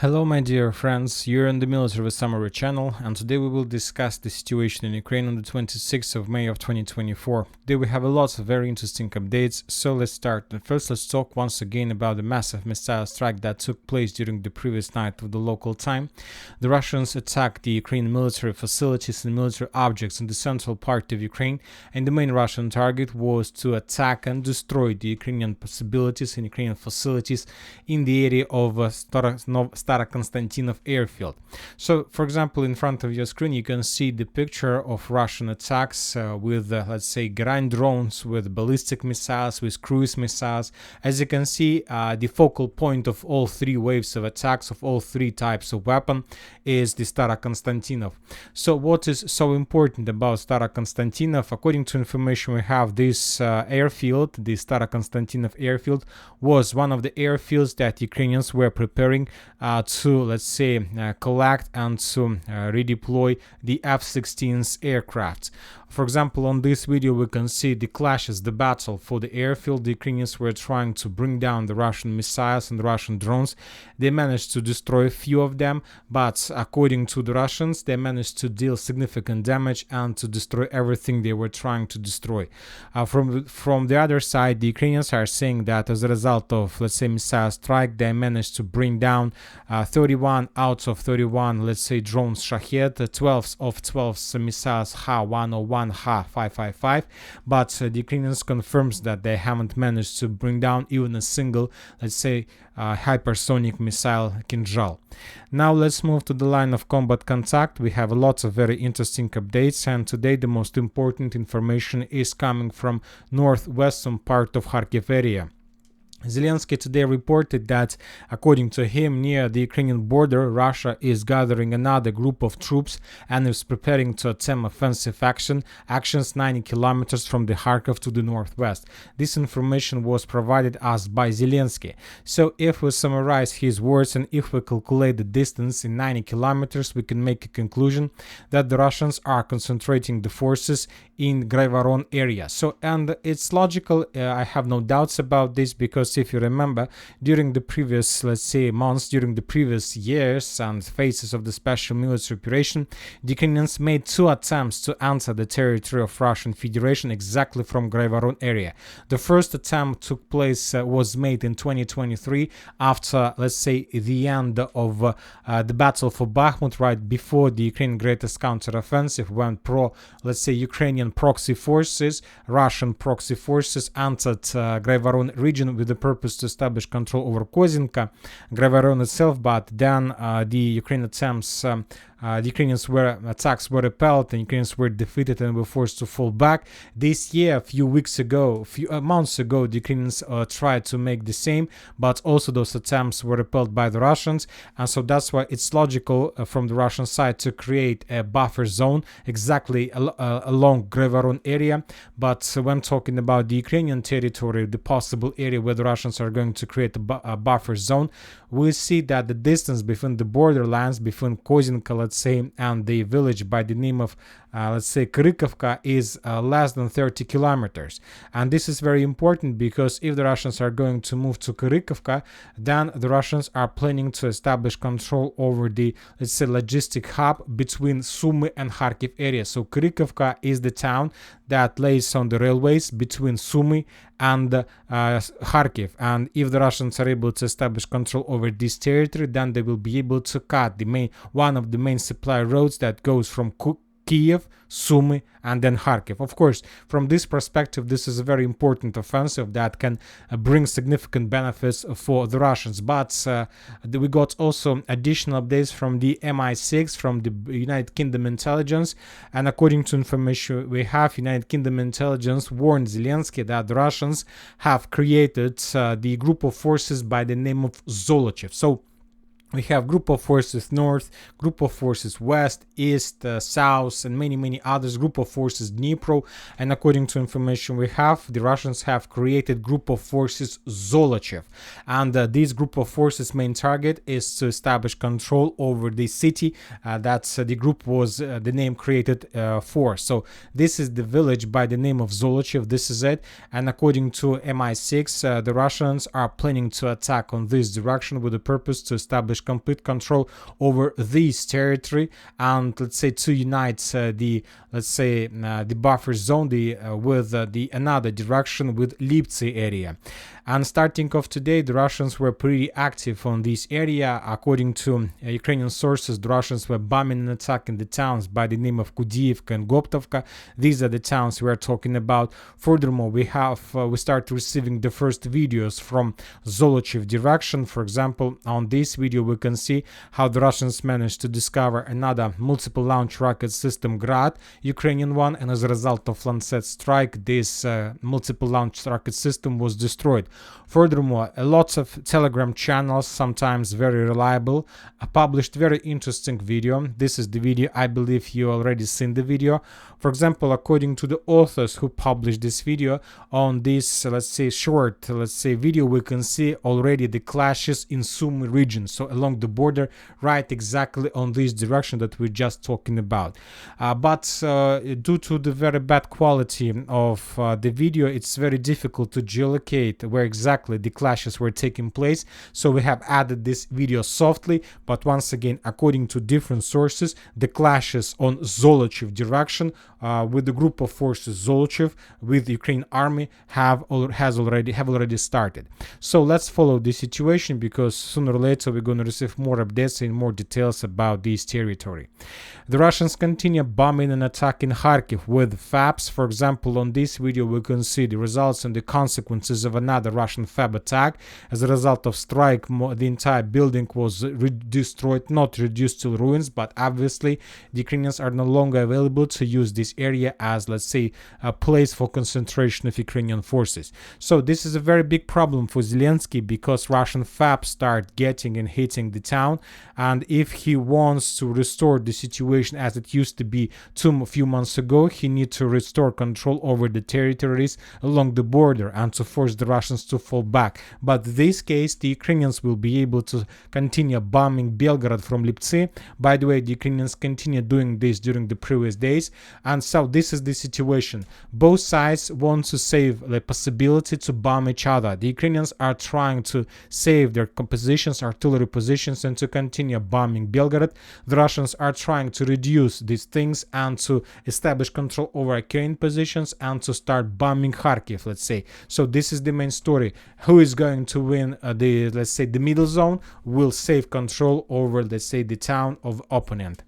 Hello my dear friends, you're on the Military Summary channel, and today we will discuss the situation in Ukraine on the 26th of May of 2024. Today we have a lot of very interesting updates, so let's start. And first let's talk once again about the massive missile strike that took place during the previous night of the local time. The Russians attacked the Ukrainian military facilities and military objects in the central part of Ukraine, and the main Russian target was to attack and destroy the Ukrainian possibilities and Ukrainian facilities in the area of Starokonstantinov airfield. So, for example, in front of your screen you can see the picture of Russian attacks with, let's say, ground drones, with ballistic missiles, with cruise missiles. As you can see, the focal point of all three waves of attacks, of all three types of weapon, is the Starokonstantinov. So, what is so important about Starokonstantinov? According to information we have, this airfield, the Starokonstantinov airfield, was one of the airfields that Ukrainians were preparing to, let's say, collect and to redeploy the F16 aircraft. For example, on this video we can see the clashes, the battle for the airfield. The Ukrainians were trying to bring down the Russian missiles and the Russian drones. They managed to destroy a few of them, but according to the Russians, they managed to deal significant damage and to destroy everything they were trying to destroy. From the other side, the Ukrainians are saying that as a result of, let's say, missile strike, they managed to bring down 31 out of 31, let's say, drones Shahed, 12 of 12 missiles Ha-101, Ha-555, but the Ukrainians confirms that they haven't managed to bring down even a single, let's say, hypersonic missile Kinzhal. Now let's move to the line of combat contact. We have lots of very interesting updates, and today the most important information is coming from northwestern part of Kharkiv area. Zelensky today reported that, according to him, near the Ukrainian border, Russia is gathering another group of troops and is preparing to attempt offensive actions 90 kilometers from the Kharkiv to the northwest. This information was provided us by Zelensky. So if we summarize his words and if we calculate the distance in 90 kilometers, we can make a conclusion that the Russians are concentrating the forces in Grayvoron area. So, and it's logical, I have no doubts about this, because if you remember, during the previous, let's say, months, during the previous years and phases of the special military operation, the Ukrainians made two attempts to enter the territory of Russian Federation exactly from Grayvoron area. The first attempt took place, was made in 2023 after, let's say, the end of the battle for Bakhmut, right before the Ukrainian greatest counteroffensive, when let's say, Ukrainian proxy forces, Russian proxy forces entered Grayvoron region with the purpose to establish control over Kozinka, Grayvoron itself, but then the Ukrainian attempts, the Ukrainians attacks were repelled and Ukrainians were defeated and were forced to fall back. This year, a few months ago, the Ukrainians tried to make the same, but also those attempts were repelled by the Russians, and so that's why it's logical from the Russian side to create a buffer zone exactly along Grayvoron area. But when talking about the Ukrainian territory, the possible area where the Russians are going to create a buffer zone, we see that the distance between the borderlands, between Kozinka, let's say, and the village by the name of, let's say, Krykovka, is less than 30 kilometers. And this is very important, because if the Russians are going to move to Krykovka, then the Russians are planning to establish control over the, let's say, logistic hub between Sumy and Kharkiv area. So Krykovka is the town that lays on the railways between Sumy and Kharkiv, and if the Russians are able to establish control over this territory, then they will be able to cut one of the main supply roads that goes from Kiev, Sumy, and then Kharkiv. Of course, from this perspective, this is a very important offensive that can bring significant benefits for the Russians. But we got also additional updates from the MI6, from the United Kingdom intelligence, and according to information we have, United Kingdom intelligence warned Zelensky that the Russians have created the group of forces by the name of Zolochev. So we have group of forces north, group of forces west, east, south, and many others, group of forces Dnipro. And according to information we have, the Russians have created group of forces Zolochev. And this group of forces main target is to establish control over the city that the group was the name created for. So this is the village by the name of Zolochev, this is it. And according to MI6, the Russians are planning to attack on this direction with the purpose to establish establish complete control over this territory, and let's say to unite the buffer zone with the another direction with Liptsy area. And starting off today, the Russians were pretty active on this area. According to Ukrainian sources, the Russians were bombing and attacking the towns by the name of Kudiivka and Goptovka. These are the towns we are talking about. Furthermore, we start receiving the first videos from Zolochiv direction. For example, on this video, we can see how the Russians managed to discover another multiple launch rocket system Grad, Ukrainian one, and as a result of Lancet strike, this multiple launch rocket system was destroyed. Furthermore, lots of Telegram channels, sometimes very reliable, published very interesting video. This is the video. I believe you already seen the video. For example, according to the authors who published this video, on this short video, we can see already the clashes in Sumy region, so along the border, right exactly on this direction that we're just talking about. But due to the very bad quality of the video, it's very difficult to geolocate where exactly the clashes were taking place, so we have added this video softly. But once again, according to different sources, the clashes on Zolochiv direction with the group of forces Zolochiv with the Ukraine army have already started. So let's follow the situation, because sooner or later we're going to receive more updates and more details about this territory. The Russians continue bombing and attacking Kharkiv with FABs. For example, on this video we can see the results and the consequences of another Russian FAB attack. As a result of strike, the entire building was destroyed, not reduced to ruins, but obviously the Ukrainians are no longer available to use this area as, let's say, a place for concentration of Ukrainian forces. So this is a very big problem for Zelensky, because Russian FABs start getting and hitting the town, and if he wants to restore the situation as it used to be a few months ago, he needs to restore control over the territories along the border and to force the Russians to fall back. But in this case, the Ukrainians will be able to continue bombing Belgorod from Liptsy. By the way, the Ukrainians continue doing this during the previous days, and so this is the situation. Both sides want to save the possibility to bomb each other. The Ukrainians are trying to save their positions, artillery positions, and to continue bombing Belgorod. The Russians are trying to reduce these things and to establish control over Ukrainian positions and to start bombing Kharkiv, let's say. So this is the main story. Who is going to win the middle zone will save control over, let's say, the town of opponent.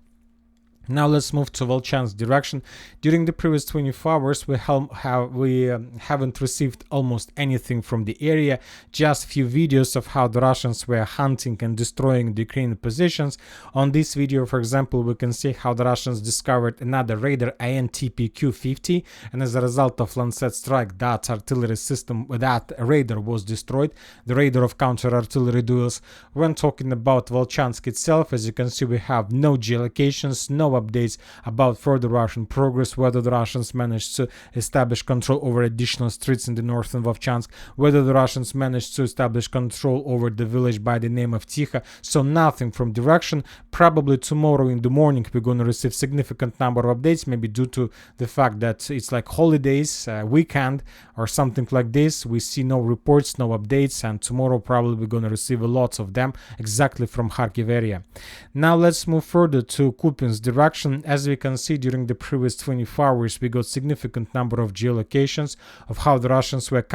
Now let's move to Volchansk direction. During the previous 24 hours, we haven't received almost anything from the area, just few videos of how the Russians were hunting and destroying the Ukrainian positions. On this video, for example, we can see how the Russians discovered another radar INTPQ-50, and as a result of Lancet strike, that artillery system, that radar was destroyed, the radar of counter-artillery duels. When talking about Volchansk itself, as you can see, we have no geolocations, no updates about further Russian progress, whether the Russians managed to establish control over additional streets in the northern Volchansk, whether the Russians managed to establish control over the village by the name of Tikha. So nothing from direction. Probably tomorrow in the morning we're going to receive significant number of updates, maybe due to the fact that it's like holidays, weekend or something like this. We see no reports, no updates, and tomorrow probably we're going to receive a lot of them exactly from Kharkiv area. Now let's move further to Kupyansk direction. As we can see, during the previous 24 hours we got significant number of geolocations of how the Russians were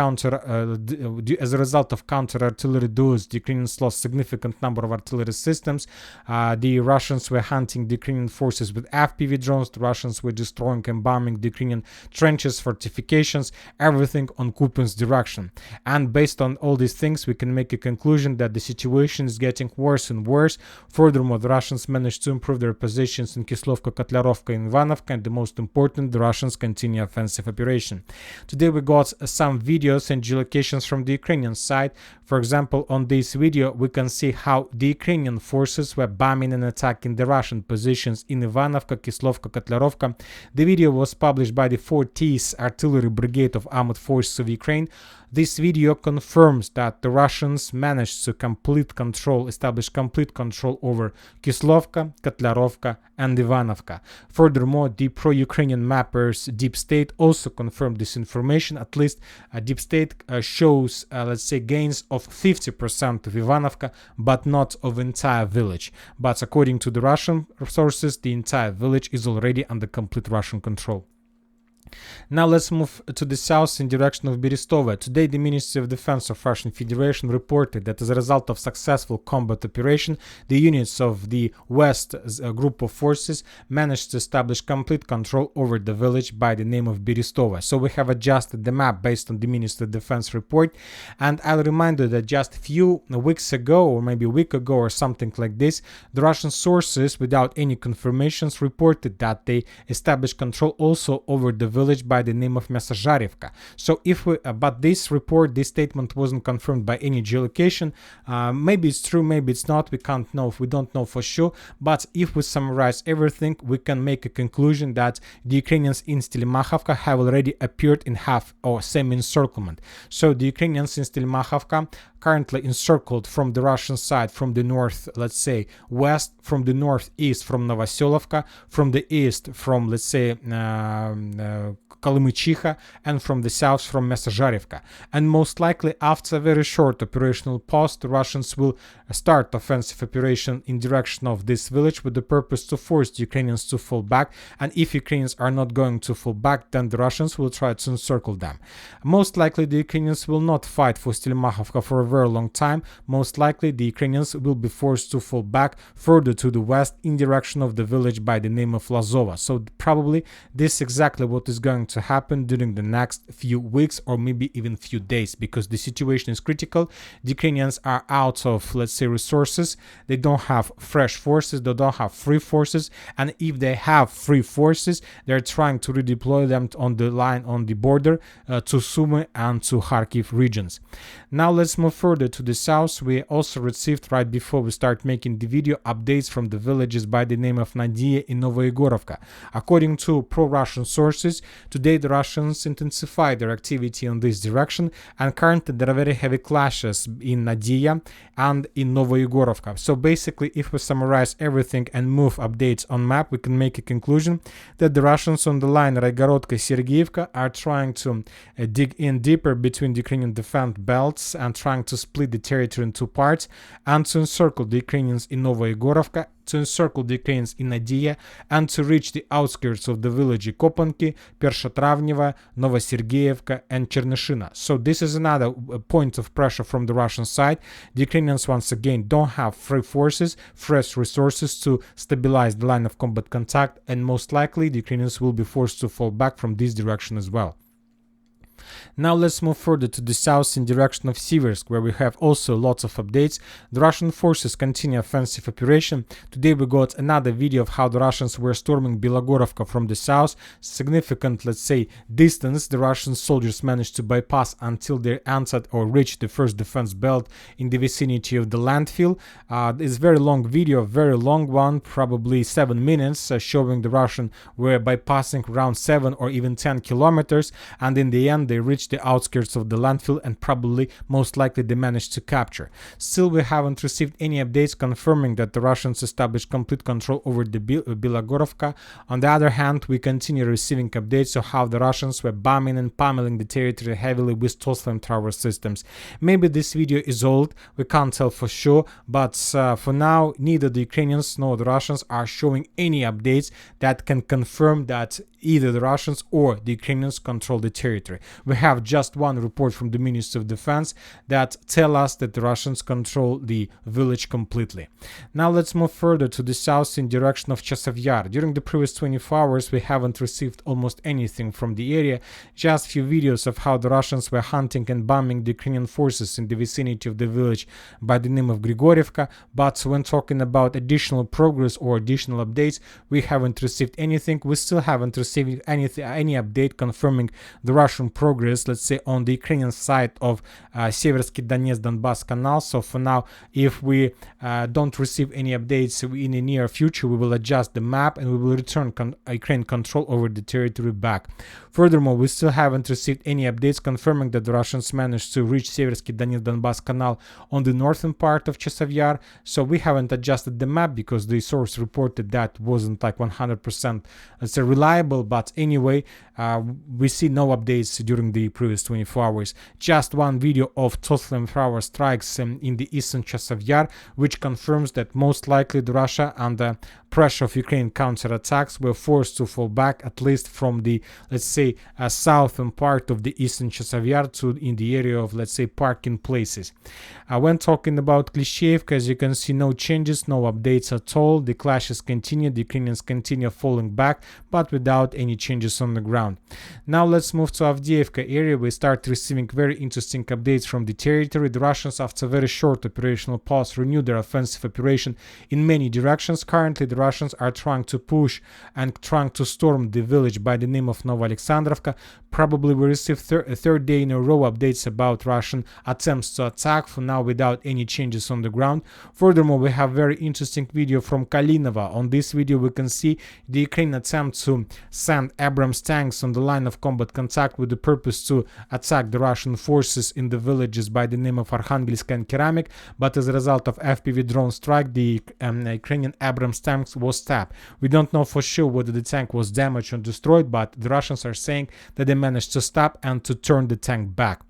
as a result of counter-artillery duels. The Ukrainians lost significant number of artillery systems. The Russians were hunting the Ukrainian forces with FPV drones. The Russians were destroying and bombing the Ukrainian trenches, fortifications, everything on Kupyansk direction. And based on all these things, we can make a conclusion that the situation is getting worse and worse. Furthermore, the Russians managed to improve their positions in Kislovka, Kotlarovka, and Ivanovka, and the most important, the Russians continue offensive operation. Today we got some videos and geolocations from the Ukrainian side. For example, on this video we can see how the Ukrainian forces were bombing and attacking the Russian positions in Ivanovka, Kislovka, Kotlarovka. The video was published by the 4th Artillery Brigade of Armored Forces of Ukraine. This video confirms that the Russians managed to establish complete control over Kislovka, Kotlarovka, and Ivanovka. Furthermore, the pro-Ukrainian mappers Deep State also confirmed this information. At least Deep State shows, let's say, gains of 50% of Ivanovka, but not of entire village. But according to the Russian sources, the entire village is already under complete Russian control. Now let's move to the south in direction of Berestova. Today, the Ministry of Defense of Russian Federation reported that as a result of successful combat operation, the units of the West group of forces managed to establish complete control over the village by the name of Berestova. So we have adjusted the map based on the Ministry of Defense report, and I'll remind you that just a few weeks ago, or maybe a week ago or something like this, the Russian sources, without any confirmations, reported that they established control also over the village by the name of Mesazharivka. So but this statement wasn't confirmed by any geolocation. Maybe it's true, maybe it's not, we can't know, we don't know for sure, but if we summarize everything, we can make a conclusion that the Ukrainians in Stelimakhovka have already appeared in half or semi-encirclement. So the Ukrainians in Stelimakhovka currently encircled from the Russian side, from the north, let's say, west, from the northeast, from Novoselovka, from the east, from, let's say, Kalmychiha, and from the south, from Mesazharivka. And most likely, after a very short operational pause, the Russians will start offensive operation in direction of this village with the purpose to force the Ukrainians to fall back. And if Ukrainians are not going to fall back, then the Russians will try to encircle them. Most likely, the Ukrainians will not fight for Stelimakhovka for a very long time. Most likely, the Ukrainians will be forced to fall back further to the west in direction of the village by the name of Lazova. So probably this is exactly what is going to happen during the next few weeks or maybe even few days, because the situation is critical. The Ukrainians are out of, let's say, resources. They don't have fresh forces, they don't have free forces, and if they have free forces, they're trying to redeploy them on the line, on the border to Sumy and to Kharkiv regions. Now let's move further to the south. We also received, right before we start making the video, updates from the villages by the name of Nadia in Novoyegorovka. According to pro-Russian sources, today the Russians intensified their activity in this direction, and currently there are very heavy clashes in Nadia and in Novoyegorovka. So basically, if we summarize everything and move updates on map, we can make a conclusion that the Russians on the line Raigorodka-Sergeyevka are trying to dig in deeper between the Ukrainian defense belts and trying to split the territory in two parts and to encircle the Ukrainians in Novoyegorovka, to encircle the Ukrainians in Nadia, and to reach the outskirts of the village Kopanki, Pershatravneva, Novosergeyevka, and Chernyshina. So this is another point of pressure from the Russian side. The Ukrainians once again don't have free forces, fresh resources to stabilize the line of combat contact, and most likely the Ukrainians will be forced to fall back from this direction as well. Now let's move further to the south in direction of Siversk, where we have also lots of updates. The Russian forces continue offensive operation. Today we got another video of how the Russians were storming Bilogorovka from the south. Significant, let's say, distance the Russian soldiers managed to bypass until they entered or reached the first defense belt in the vicinity of the landfill. It's a very long video, very long one, probably 7 minutes, showing the Russian were bypassing around 7 or even 10 kilometers, and in the end they reached the outskirts of the landfill and probably most likely they managed to capture. Still, we haven't received any updates confirming that the Russians established complete control over the Bilogorovka. On the other hand, we continue receiving updates of how the Russians were bombing and pummeling the territory heavily with Toslam tower systems. Maybe this video is old, we can't tell for sure, but for now neither the Ukrainians nor the Russians are showing any updates that can confirm that either the Russians or the Ukrainians control the territory. We have just one report from the Ministry of Defense that tell us that the Russians control the village completely. Now let's move further to the south in direction of Chasiv Yar. During the previous 24 hours, we haven't received almost anything from the area, just few videos of how the Russians were hunting and bombing the Ukrainian forces in the vicinity of the village by the name of Grigorievka, but when talking about additional progress or additional updates, we haven't received anything. We still haven't received receiving any update confirming the Russian progress, let's say, on the Ukrainian side of Seversky Donetsk Donbas canal. So for now, if we don't receive any updates in the near future, we will adjust the map and we will return Ukraine control over the territory back. Furthermore, we still haven't received any updates confirming that the Russians managed to reach Seversky Donetsk Donbas canal on the northern part of Chasiv Yar. So we haven't adjusted the map because the source reported that wasn't like 100% reliable. But anyway, we see no updates during the previous 24 hours. Just one video of total flamethrower strikes in the eastern Chasiv Yar, which confirms that most likely the Russia, under pressure of Ukraine counterattacks, were forced to fall back, at least from the, let's say, southern part of the eastern Chasiv Yar to in the area of, let's say, parking places. When talking about Klishchiivka, as you can see, no changes, no updates at all. The clashes continue, the Ukrainians continue falling back, but without any changes on the ground. Now let's move to Avdiivka area. We start receiving very interesting updates from the territory. The Russians, after a very short operational pause, renewed their offensive operation in many directions. Currently, the Russians are trying to push and trying to storm the village by the name of Novoalexandrovka. Probably we received a third day in a row updates about Russian attempts to attack, for now without any changes on the ground. Furthermore, we have very interesting video from Kalinova. On this video, we can see the Ukraine attempt to send Abrams tanks on the line of combat contact with the purpose to attack the Russian forces in the villages by the name of Arkhangelsk and Keramik, but as a result of FPV drone strike, the Ukrainian Abrams tanks was tapped. We don't know for sure whether the tank was damaged or destroyed, but the Russians are saying that they managed to stop and to turn the tank back.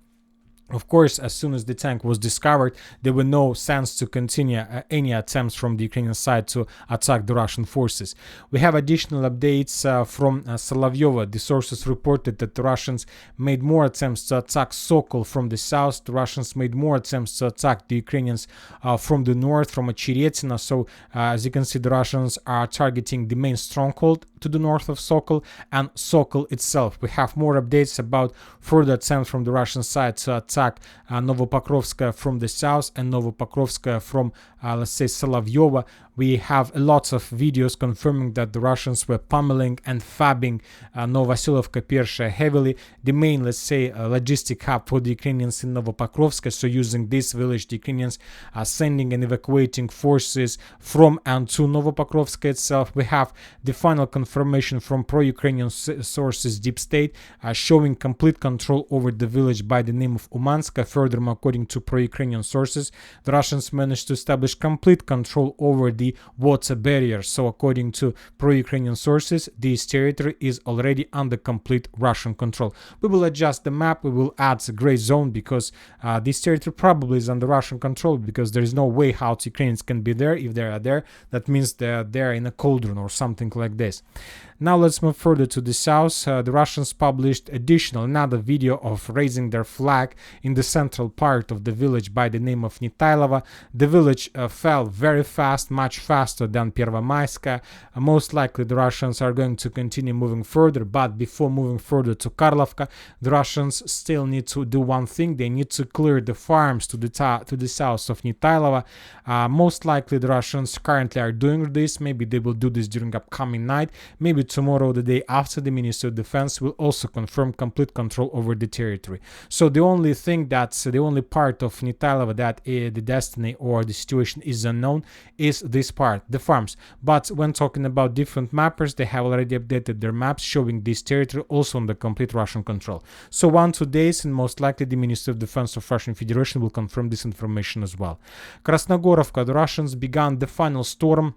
Of course, as soon as the tank was discovered, there were no sense to continue any attempts from the Ukrainian side to attack the Russian forces. We have additional updates from Solovyova. The sources reported that the Russians made more attempts to attack Sokol from the south. The Russians made more attempts to attack the Ukrainians from the north, from Ocheretyne. So, as you can see, the Russians are targeting the main stronghold to the north of Sokol and Sokol itself. We have more updates about further attempts from the Russian side to attack Novopokrovsk from the south and Novopokrovsk from, let's say, Solovyova. We have lots of videos confirming that the Russians were pummeling and fabbing Novovasilovka Persha heavily, the main, let's say, logistic hub for the Ukrainians in Novopokrovsk. So using this village, the Ukrainians are sending and evacuating forces from and to Novopokrovsk itself. We have the final confirmation from pro-Ukrainian sources, Deep State, showing complete control over the village by the name of Umansk. Furthermore, according to pro-Ukrainian sources, the Russians managed to establish complete control over the water barrier. So according to pro-Ukrainian sources, this territory is already under complete Russian control. We will adjust the map, we will add a gray zone, because this territory probably is under Russian control, because there is no way how the Ukrainians can be there. If they are there, that means they are there in a cauldron or something like this. Now let's move further to the south. The Russians published another video of raising their flag in the central part of the village by the name of Nitailova. The village fell very fast, much faster than Pervomaiska. Most likely the Russians are going to continue moving further, but before moving further to Karlovka, the Russians still need to do one thing. They need to clear the farms to the south of Nitailova. Most likely the Russians currently are doing this. Maybe they will do this during upcoming night. Maybe tomorrow, the day after, the Ministry of Defense will also confirm complete control over the territory. So the only thing that's the only part of Nitailova that the destiny or the situation is unknown is this part, the farms. But when talking about different mappers, they have already updated their maps showing this territory also under complete Russian control. So 1-2 days, and most likely the Ministry of Defense of Russian Federation will confirm this information as well. Krasnogorovka, the Russians began the final storm.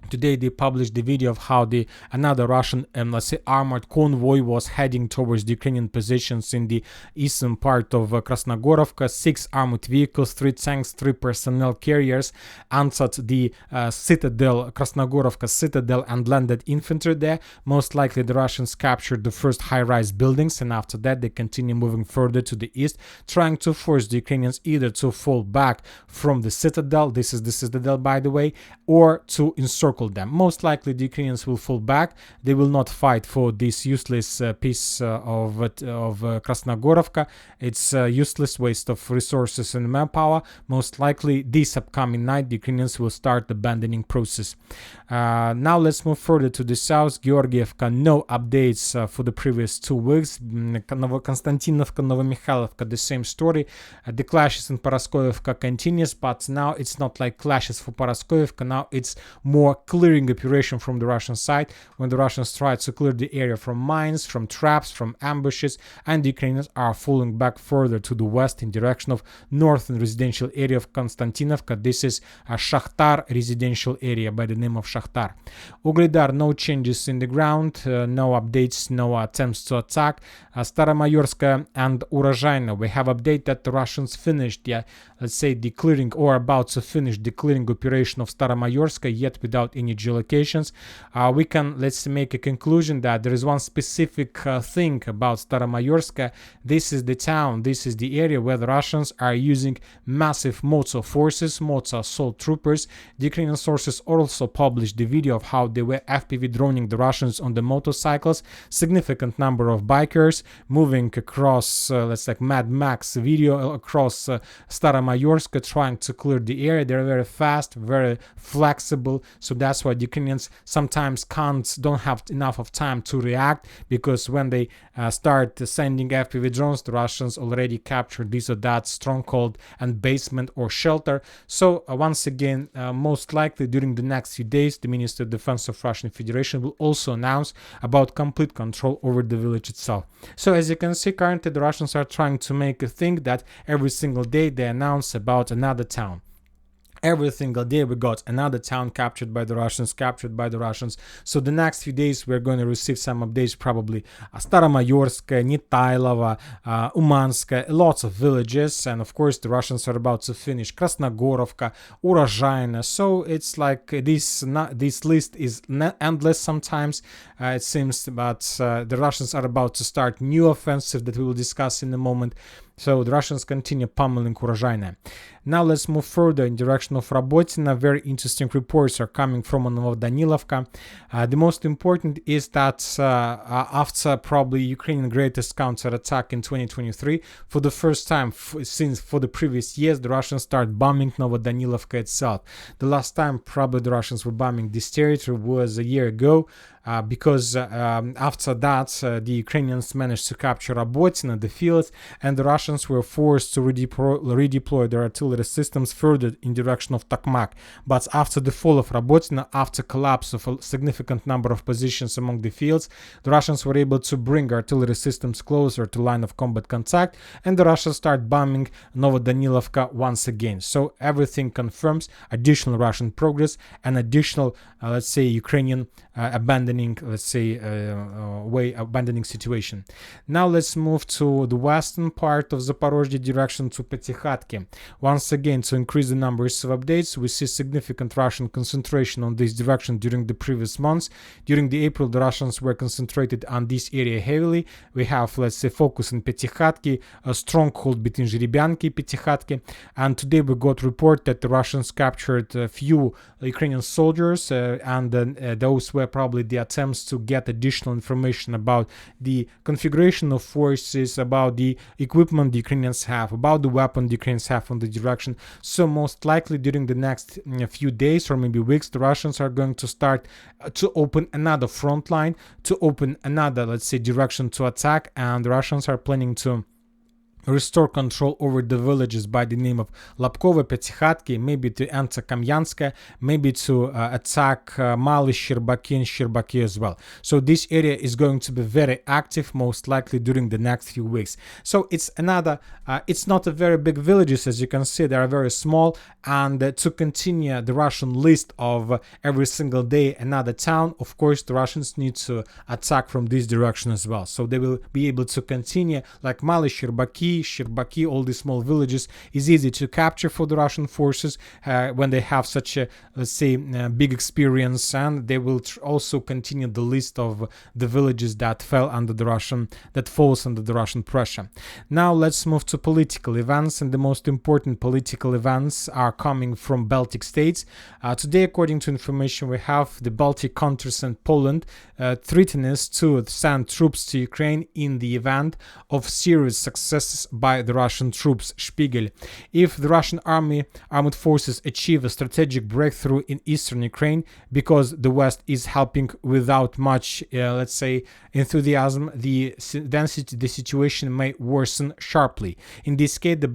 Today they published the video of how another Russian, let's say, armored convoy was heading towards the Ukrainian positions in the eastern part of Krasnogorovka. 6 armored vehicles, 3 tanks, 3 personnel carriers entered the citadel, Krasnogorovka citadel, and landed infantry there. Most likely the Russians captured the first high-rise buildings, and after that they continue moving further to the east, trying to force the Ukrainians either to fall back from the citadel, this is the citadel by the way, or to encircle encircle them. Most likely the Ukrainians will fall back. They will not fight for this useless piece of Krasnogorovka. It's a useless waste of resources and manpower. Most likely this upcoming night the Ukrainians will start the abandoning process. Now let's move further to the south. Georgievka, no updates for the previous 2 weeks. Konstantinovka, Novomikhailivka, the same story. The clashes in Paraskoevka continues, but now it's not like clashes for Paraskoevka. Now it's more clearing operation from the Russian side, when the Russians try to clear the area from mines, from traps, from ambushes, and the Ukrainians are falling back further to the west in direction of northern residential area of Konstantinovka. This is a Shakhtar residential area by the name of Shakhtar. Ugledar, no changes in the ground, no updates, no attempts to attack. Staromayorska and Urozhaina, we have update that the Russians finished, let's say, the clearing, or about to finish the clearing operation of Staromayorska, yet without any geolocations. We can, let's make a conclusion that there is one specific thing about Staromayorska. This is the town, this is the area where the Russians are using massive motor forces, motor assault troopers. The Ukrainian sources also published the video of how they were FPV droning the Russians on the motorcycles. Significant number of bikers moving across, let's say, Mad Max video across Staromayorsk, trying to clear the area. They're very fast, very flexible, so that's why the Ukrainians sometimes don't have enough of time to react, because when they start sending FPV drones, the Russians already captured this or that stronghold and basement or shelter. So once again, most likely during the next few days, the Ministry of Defense of Russian Federation will also announce about complete control over the village itself. So as you can see, currently the Russians are trying to make a thing that every single day they announce about another town. Every single day we got another town captured by the Russians, So the next few days we're going to receive some updates, probably Staromayorsk, Nitailova, Umansk, lots of villages, and of course the Russians are about to finish Krasnogorovka, Urozhaina. So it's like this list is endless sometimes, it seems, but the Russians are about to start new offensive that we will discuss in a moment. So the Russians continue pummeling Urozhaina. Now let's move further in direction of Robotyne. Very interesting reports are coming from Novodanilovka. The most important is that after probably Ukrainian greatest counterattack in 2023, for the first time since for the previous years, the Russians start bombing Novodanilovka itself. The last time probably the Russians were bombing this territory was a year ago. Because after that the Ukrainians managed to capture Robotyne, the fields, and the Russians were forced to redeploy their artillery systems further in direction of Tokmak. But after the fall of Robotyne, after collapse of a significant number of positions among the fields, the Russians were able to bring artillery systems closer to line of combat contact, and the Russians start bombing Novodanilovka once again. So everything confirms additional Russian progress and additional, let's say, Ukrainian abandoning situation. Now let's move to the western part of Zaporizhzhia direction to Petykhatki. Once again, to increase the numbers of updates, we see significant Russian concentration on this direction during the previous months. During the April, the Russians were concentrated on this area heavily. We have, let's say, focus on Petykhatki, a stronghold between Zhiribyanki and Petykhatki, and today we got report that the Russians captured a few Ukrainian soldiers, and those were probably the attempts to get additional information about the configuration of forces, about the equipment the Ukrainians have, about the weapon the Ukrainians have on the direction. So most likely during the next few days or maybe weeks, the Russians are going to start to open another front line, to open another, let's say, direction to attack, and the Russians are planning to restore control over the villages by the name of Lapkovo, Petykhatki, maybe to enter Kamyanska, maybe to attack Mali, Shcherbaki, and Shcherbaki as well. So this area is going to be very active, most likely during the next few weeks. So it's another, it's not a very big villages, as you can see, they are very small, and to continue the Russian list of every single day another town, of course the Russians need to attack from this direction as well. So they will be able to continue like Mali, Shcherbaki, Sumy, Sherbaki, all these small villages is easy to capture for the Russian forces when they have such a, let's say, big experience, and they will also continue the list of the villages that falls under the Russian pressure. Now let's move to political events, and the most important political events are coming from Baltic states. Today, according to information we have, the Baltic countries and Poland threatens to send troops to Ukraine in the event of serious successes by the Russian troops. Spiegel. If the Russian armed forces achieve a strategic breakthrough in eastern Ukraine, because the West is helping without much, let's say, enthusiasm, then the situation may worsen sharply. In this case, the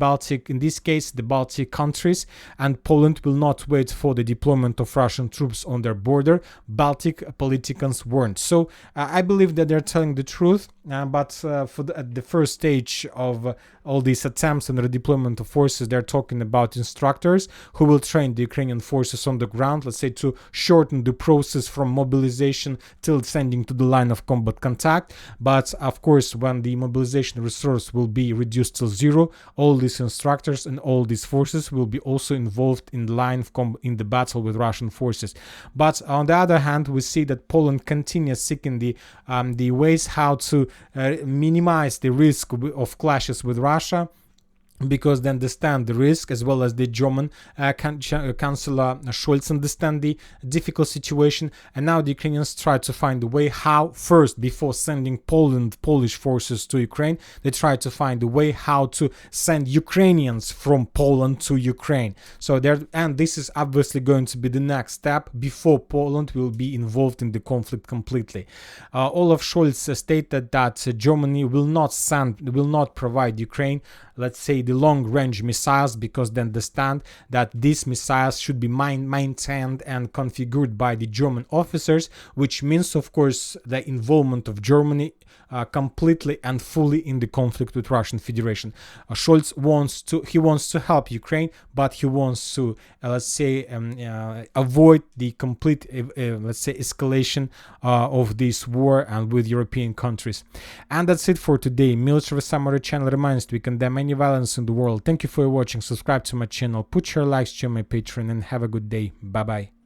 Baltic countries and Poland will not wait for the deployment of Russian troops on their border. Baltic politicians warned. So I believe that they're telling the truth, but at the first stage of all these attempts and the redeployment of forces, they're talking about instructors who will train the Ukrainian forces on the ground, let's say, to shorten the process from mobilization till sending to the line of combat contact. But of course, when the mobilization resource will be reduced to zero, all these instructors and all these forces will be also involved in the line of in the battle with Russian forces. But on the other hand, we see that Poland continues seeking the ways how to minimize the risk of clashes with Russia, because they understand the risk, as well as the German Chancellor Scholz understand the difficult situation. And now the Ukrainians try to find a way how, first, before sending Polish forces to Ukraine, they try to find a way how to send Ukrainians from Poland to Ukraine. So and this is obviously going to be the next step before Poland will be involved in the conflict completely. Olaf Scholz stated that Germany will not provide Ukraine, let's say, the long-range missiles, because they understand that these missiles should be maintained and configured by the German officers, which means, of course, the involvement of Germany completely and fully in the conflict with Russian Federation. Scholz wants to help Ukraine, but he wants to, let's say, avoid the complete, let's say, escalation of this war and with European countries. And that's it for today. Military Summary channel reminds we condemn any violence in the world. Thank you for watching. Subscribe to my channel, put your likes to my Patreon, and have a good day. Bye bye.